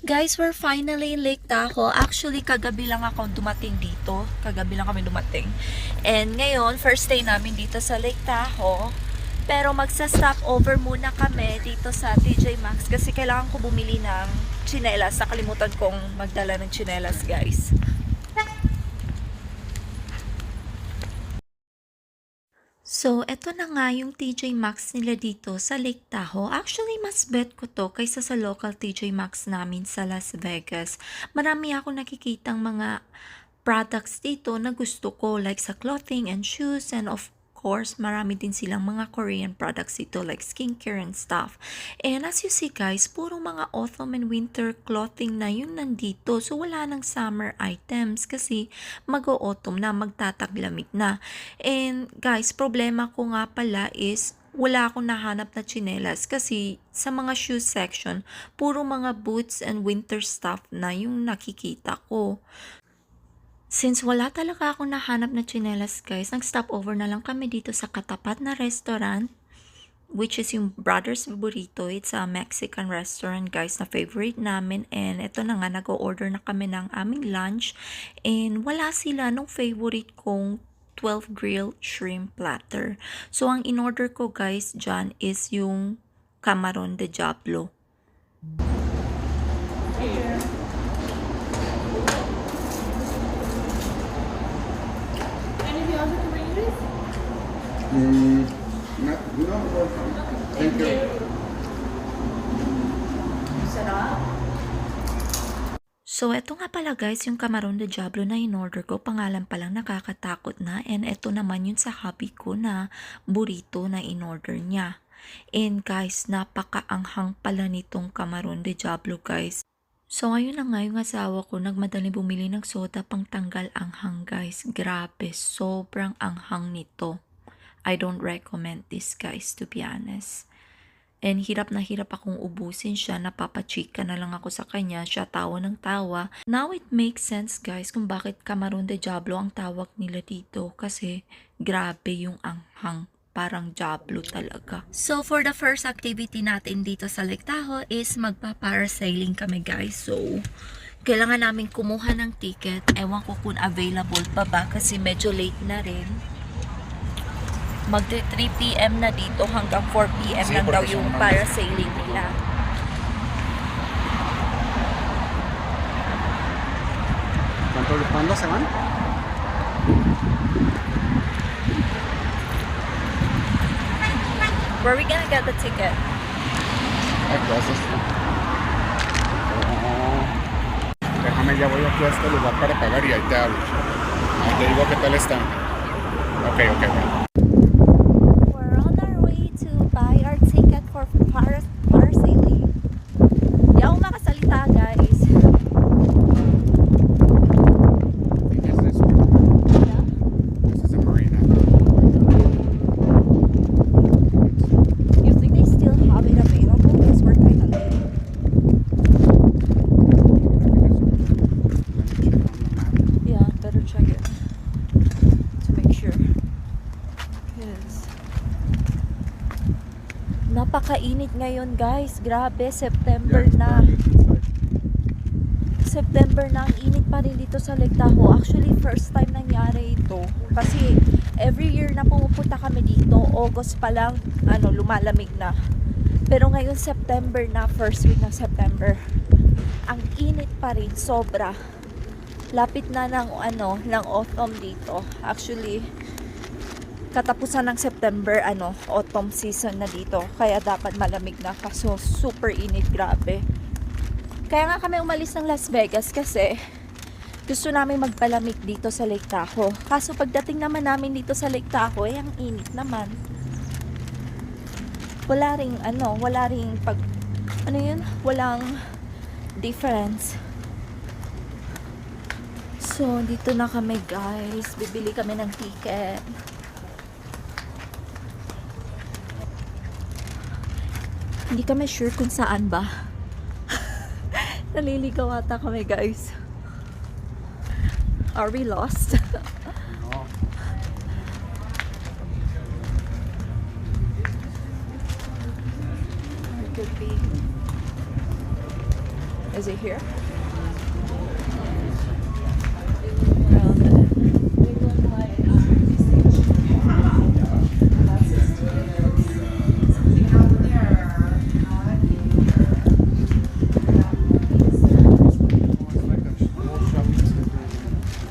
Guys, we're finally in Lake Tahoe. Actually, kagabi lang ako dumating dito. Kagabi lang kami dumating. And ngayon, first day namin dito sa Lake Tahoe. Pero magsa-stop over muna kami dito sa TJ Maxx kasi kailangan ko bumili ng tsinelas. Nakalimutan kong magdala ng tsinelas, guys. So, eto na nga yung TJ Maxx nila dito sa Lake Tahoe. Actually, mas bet ko to kaysa sa local TJ Maxx namin sa Las Vegas. Marami ako nakikitang mga products dito na gusto ko like sa clothing and shoes, and of course, marami din silang mga Korean products dito like skincare and stuff. And as you see guys, puro mga autumn and winter clothing na yung nandito. So wala nang summer items kasi mag-autumn na, magtataglamig na. And guys, problema ko nga pala is wala akong nahanap na tsinelas kasi sa mga shoes section, puro mga boots and winter stuff na yung nakikita ko. Since wala talaga akong nahanap na tsinelas guys, nag-stop over na lang kami dito sa katapat na restaurant, which is yung Brothers Burrito. It's a Mexican restaurant guys na favorite namin. And ito na nga, nag-order na kami ng aming lunch. And wala sila nung favorite kong 12 grilled shrimp platter. So ang in-order ko guys dyan is yung Camarón de Diablo. Thank you. So, eto nga pala guys, yung Camarón de Diablo na in-order ko. Pangalan pa lang nakakatakot na. And eto naman yun sa hubby ko na burrito na in-order niya. And guys, napakaanghang pala nitong Camarón de Diablo guys. So, ayun na nga yung asawa ko, nagmadali bumili ng soda pang tanggal anghang guys. Grabe, sobrang anghang nito. I don't recommend this guys, to be honest. And hirap na hirap akong ubusin siya, napapachika na lang ako sa kanya, siya tawa ng tawa. Now it makes sense guys kung bakit Camarón de Diablo ang tawag nila dito kasi grabe yung anghang. Parang Diablo talaga. So for the first activity natin dito sa Lake Tahoe is magpa-parasailing kami guys. So kailangan namin kumuha ng ticket. Ewan ko kung available pa ba kasi medyo late na rin. Magte 3 PM na dito hanggang 4 PM lang daw yung parasailing nila. ¿Cuándo se van? Where are we gonna get the ticket? Déjame, ya voy aquí a este lugar para pagar y ahí te hablo. Ahí te digo qué tal están. Ok, bueno. We're on our way to buy our ticket for parasailing. Di ako makasalita guys. ¿Qué es eso? This is a marina. You think they still have it available? Because we're kind of late. Yeah, better check it to make sure. Yes. Napakainit ngayon guys. Grabe, September na. September na, ang init pa rin dito sa Lake Tahoe. Actually, first time nangyari ito. Kasi every year na pumupunta kami dito, August pa lang, lumalamig na. Pero ngayon September na, first week ng September. Ang init pa rin, sobra. Lapit na ng autumn dito. Actually, katapusan ng September, autumn season na dito. Kaya dapat malamig na, kaso super init, grabe. Kaya nga kami umalis ng Las Vegas kasi gusto namin magpalamig dito sa Lake Tahoe. Kaso pagdating naman namin dito sa Lake Tahoe, ang init naman. Walang difference. So, dito na kami guys. Bibili kami ng ticket. Hindi kami sure kung saan ba. Naliligaw ata kami guys. Are we lost? No. Could be. Is it here?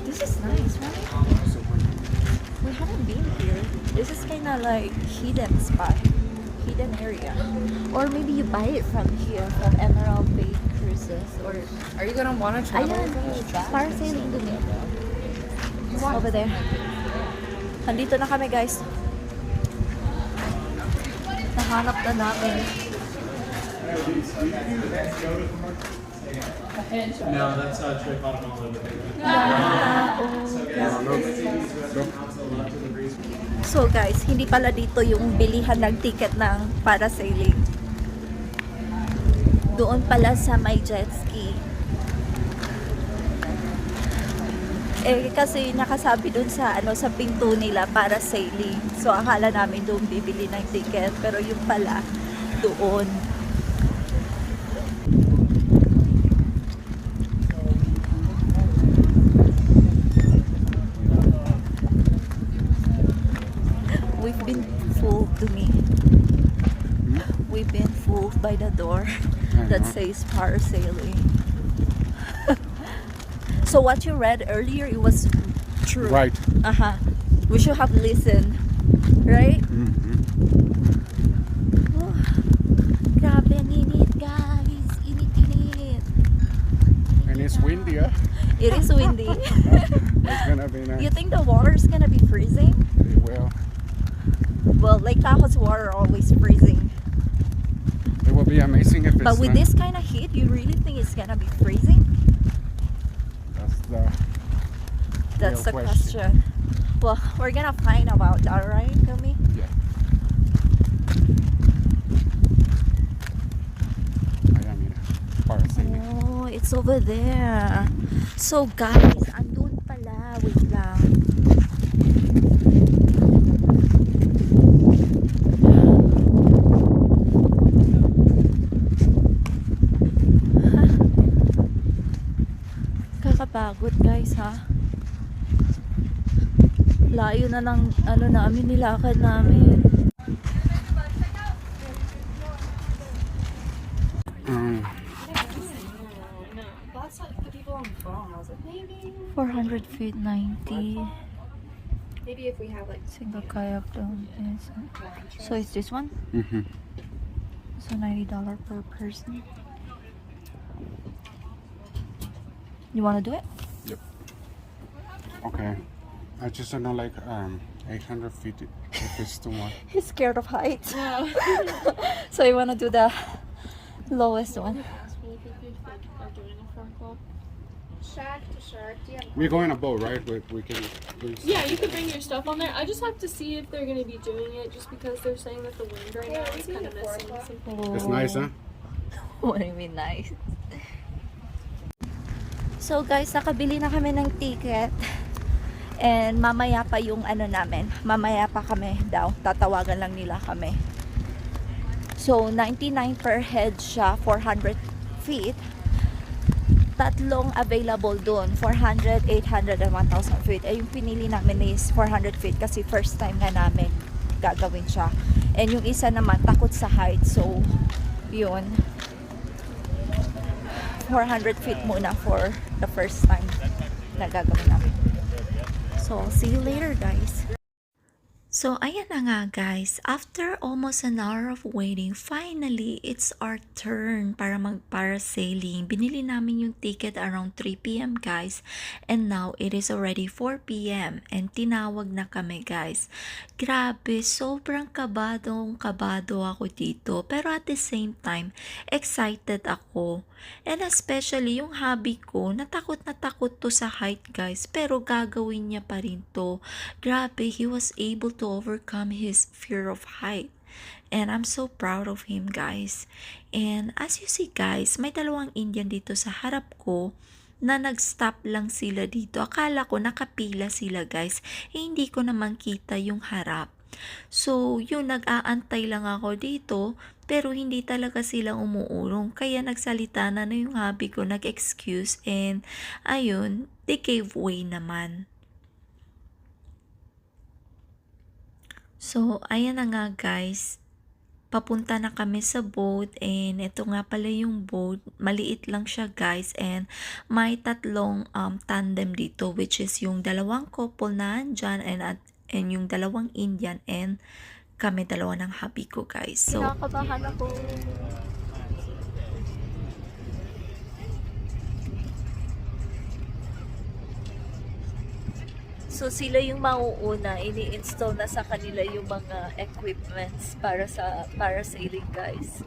This is nice, right? We haven't been here. This is kind of like hidden spot, hidden area. Or maybe you buy it from here, from Emerald Bay Cruises. Or Are you gonna want to travel? ayan, parasailing dun eh. It's over there. Nandito na kami, guys. Nahanap na namin. No, that's Trey Guatemala. So guys, hindi pala dito yung bilihan ng ticket ng parasailing. Doon pala sa may jet ski. Kasi nakasabi doon sa sa pinto nila parasailing. So akala namin doon bibili ng ticket, pero yung pala doon. We've been fooled to me. We've been fooled by the door that says parasailing. So what you read earlier, it was true. Right. We should have listened, right? Oh, grabe, ang init, guys. Init. And it's windy, huh? It is windy. It's gonna be nice. You think the water is gonna be freezing? It will. Well, Lake Tahoe's water always freezing. It will be amazing if it's But with not. this kind of heat, you really think it's gonna be freezing? That's That's real the question. Well, we're gonna find about that, right, Kami? Yeah. Ayan, mira. Parasailing. Oh, it's over there. So guys, andun pala. Wait lang. Kakapagod guys, ha? Layo na ng namin, nilakad namin. That's like the people on the phone. I was like, maybe 400 feet, 90. maybe if we have like Single kayak doon is... So it's this one? Mm-hmm. So $90 per person. You wanna do it? Yep. Okay. I just don't know, like 800 feet if it's too much. He's scared of heights. So you wanna do the lowest one? shack to shark. Do you have We're going a boat, right? We can. Yeah, you could bring your stuff on there. I just have to see if they're gonna be doing it, just because they're saying that the wind right now is kind of messing with some. It's nice, huh? What do you mean nice? So guys, nakabili na kami ng ticket. And mamaya pa yung namin. Mamaya pa kami daw. Tatawagan lang nila kami. So, 99 per head siya, 400 feet. Tatlong available doon, 400, 800, and 1,000 feet. Yung pinili namin is 400 feet kasi first time nga namin gagawin siya. And yung isa naman, takot sa height. So, yun. 400 feet muna for the first time na gagawin namin. So, see you later, guys. So, ayan na nga guys. After almost an hour of waiting, finally, it's our turn para mag-parasailing. Binili namin yung ticket around 3 p.m. guys. And now, it is already 4 p.m. And tinawag na kami guys. Grabe, sobrang kabado ako dito. Pero at the same time, excited ako. And especially yung hubby ko, natakot to sa height guys. Pero gagawin niya pa rin to. Grabe, he was able to overcome his fear of height. And I'm so proud of him guys. And as you see guys, may dalawang Indian dito sa harap ko na nag-stop lang sila dito. Akala ko nakapila sila guys. Hindi ko naman kita yung harap. So, yun, nag-aantay lang ako dito, pero hindi talaga sila umuurong. Kaya nagsalita na yung hubby ko, nag-excuse, and ayun, they gave way naman. So, ayan na nga guys. Papunta na kami sa boat, and ito nga pala yung boat. Maliit lang siya guys, and may tatlong tandem dito, which is yung dalawang couple na andyan, and yung dalawang Indian, and kami dalawa ng hubby ko guys. So, kinakabahan ako. So sila yung mauuna, ini-install na sa kanila yung mga equipments para sailing guys.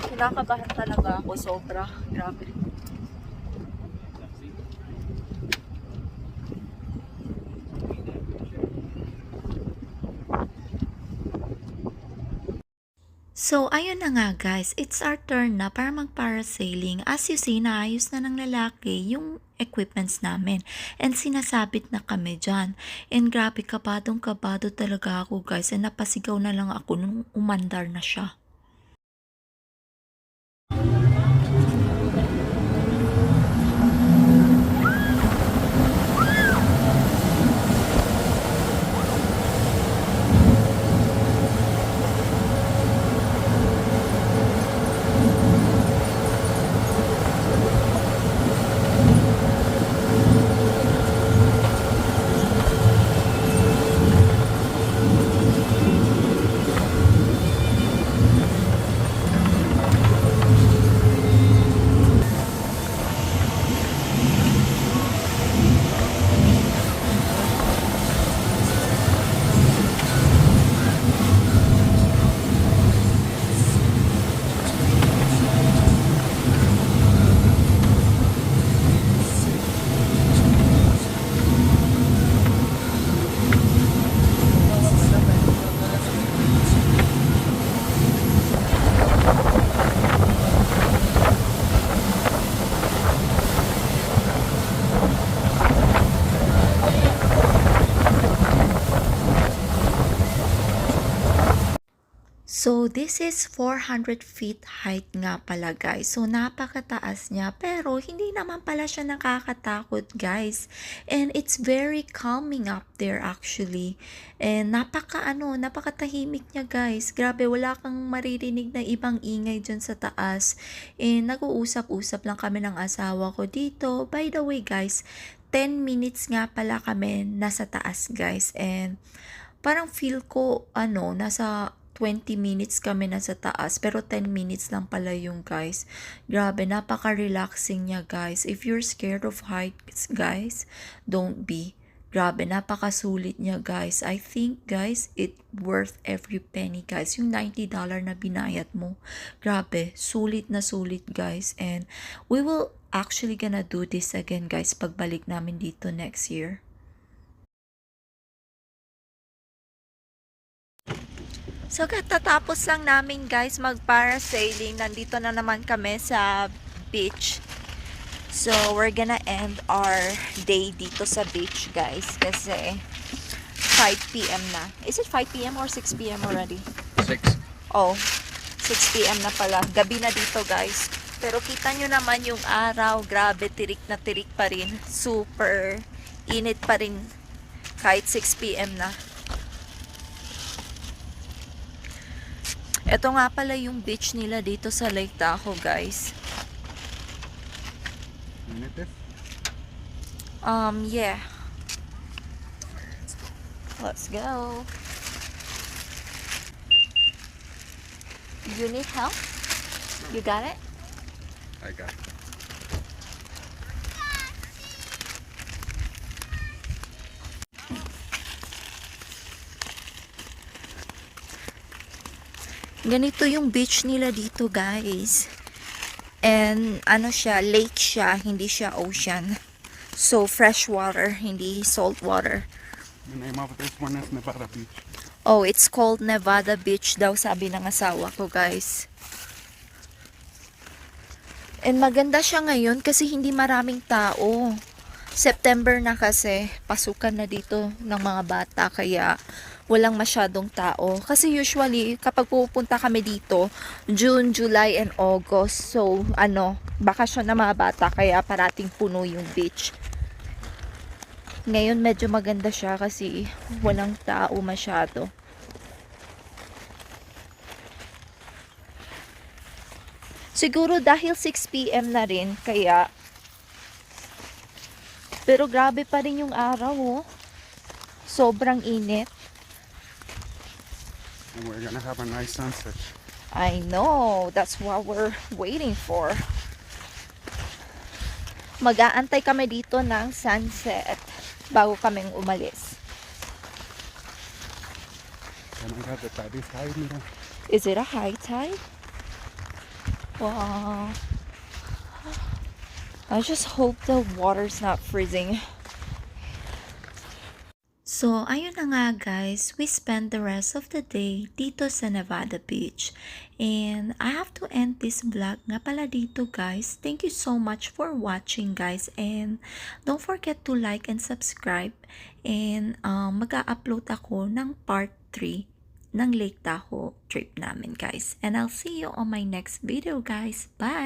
Kinakabahan talaga ako sobra. Grabe. So, ayun na nga guys, it's our turn na para mag-parasailing. As you see, naayos na ng lalaki yung equipments namin. And sinasabit na kami dyan. And grabe, kabadong-kabado talaga ako guys. And napasigaw na lang ako nung umandar na siya. So, this is 400 feet height nga pala guys. So, napakataas niya. Pero, hindi naman pala siya nakakatakot guys. And it's very calming up there actually. And napakatahimik niya guys. Grabe, wala kang maririnig na ibang ingay dyan sa taas. And nag-uusap-usap lang kami ng asawa ko dito. By the way guys, 10 minutes nga pala kami nasa taas guys. And parang feel ko, nasa 20 minutes kami nasa taas, pero 10 minutes lang pala yung guys. Grabe, napaka-relaxing niya guys. If you're scared of heights guys, don't be. Grabe, napakasulit niya guys. I think guys, it worth every penny guys. Yung $90 na binayad mo. Grabe, sulit na sulit guys. And we will actually gonna do this again guys pagbalik namin dito next year. So, katatapos lang namin guys mag-parasailing. Nandito na naman kami sa beach. So, we're gonna end our day dito sa beach guys. Kasi 5 p.m. na. Is it 5 p.m. or 6 p.m. already? 6. Oh, 6 p.m. na pala. Gabi na dito guys. Pero kita nyo naman yung araw. Grabe, tirik na tirik pa rin. Super init pa rin kahit 6 p.m. na. Ito nga pala yung beach nila dito sa Lake Tahoe, guys. Yeah. Let's go. You need help? You got it? I got it. Ganito yung beach nila dito guys. And siya, lake siya, hindi siya ocean. So fresh water, hindi salt water. The name of this one is Nevada Beach. Oh, it's called Nevada Beach daw, sabi ng asawa ko guys. And maganda siya ngayon kasi hindi maraming tao. September na kasi, pasukan na dito ng mga bata kaya walang masyadong tao. Kasi usually, kapag pupunta kami dito, June, July, and August. So, bakasyon ng mga bata kaya parating puno yung beach. Ngayon medyo maganda siya kasi walang tao masyado. Siguro dahil 6 p.m. na rin, kaya pero grabe pa rin yung araw, oh. Sobrang init. And we're gonna have a nice sunset. I know. That's what we're waiting for. Mag-aantay kami dito ng sunset bago kaming umalis. Oh my God, the tide is high, mira. Is it a high tide? Wow. I just hope the water's not freezing. So, ayun na nga guys, we spent the rest of the day dito sa Nevada Beach. And I have to end this vlog nga pala dito guys. Thank you so much for watching guys. And don't forget to like and subscribe. And mag-a-upload ako ng part 3 ng Lake Tahoe trip namin guys. And I'll see you on my next video guys. Bye!